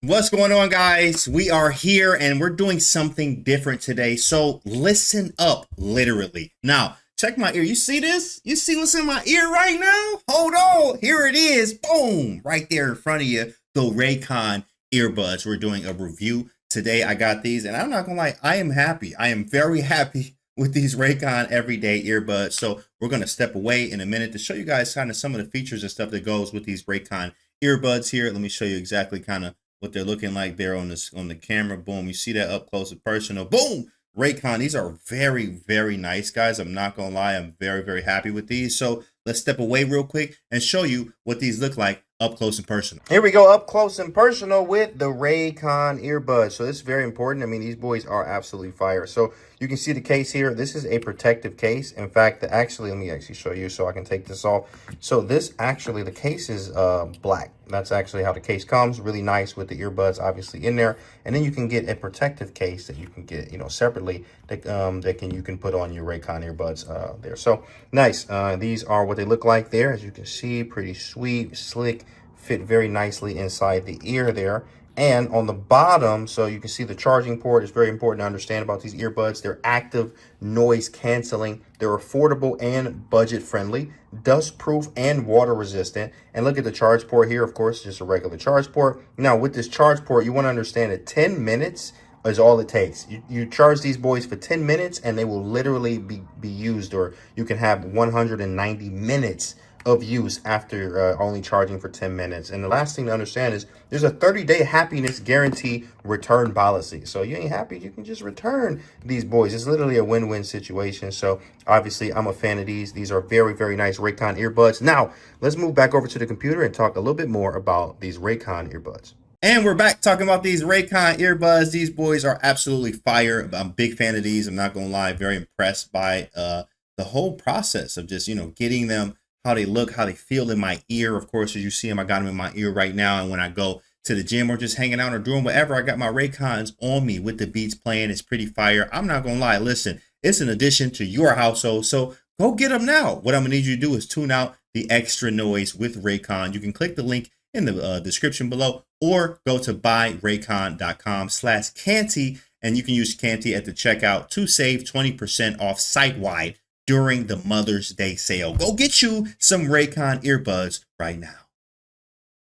What's going on, guys? We are here and we're doing something different today. So listen up, literally. Now, check my ear. You see this? You see what's in my ear right now? Hold on. Here it is. Boom. Right there in front of you. The Raycon earbuds. We're doing a review today. I got these and I'm not going to lie. I am happy. I am very happy with these Raycon everyday earbuds. So we're going to step away in a minute to show you guys kind of some of the features and stuff that goes with these Raycon earbuds here. Let me show you exactly kind of what they're looking like there on the camera. Boom, you see that up close and personal. Boom, Raycon. These are very nice, guys. I'm not gonna lie, I'm very happy with these. So let's step away real quick and show you what these look like up close and personal. Here we go, up close and personal with the Raycon earbuds. So this is very important. I mean, these boys are absolutely fire. So you can see the case here. This is a protective case. In fact, let me actually show you so I can take this off. So this actually, the case is black. That's actually how the case comes. Really nice with the earbuds obviously in there. And then you can get a protective case that you can get, separately that you can put on your Raycon earbuds there. So nice. These are what they look like there. As you can see, pretty sweet, slick, fit very nicely inside the ear there. And on the bottom, so you can see the charging port. Is very important to understand about these earbuds. They're active noise canceling. They're affordable and budget friendly, dust proof and water resistant. And look at the charge port here. Of course, just a regular charge port. Now with this charge port, you want to understand that 10 minutes is all it takes. You charge these boys for 10 minutes and they will literally be used, or you can have 190 minutes of use after only charging for 10 minutes. And the last thing to understand is there's a 30-day happiness guarantee return policy. So you ain't happy, you can just return these boys. It's literally a win-win situation. So obviously I'm a fan of these. These are very nice Raycon earbuds. Now let's move back over to the computer and talk a little bit more about these Raycon earbuds. And we're back talking about these Raycon earbuds. These boys are absolutely fire. I'm a big fan of these. I'm not gonna lie, very impressed by the whole process of just, getting them, how they look, how they feel in my ear. Of course, as you see them, I got them in my ear right now. And when I go to the gym or just hanging out or doing whatever, I got my Raycons on me with the beats playing. It's pretty fire. I'm not gonna lie, listen, it's an addition to your household, so go get them now. What I'm gonna need you to do is tune out the extra noise with Raycon. You can click the link in the description below or go to buyraycon.com/Canty, and you can use Canty at the checkout to save 20% off site-wide during the Mother's Day sale. Go get you some Raycon earbuds right now.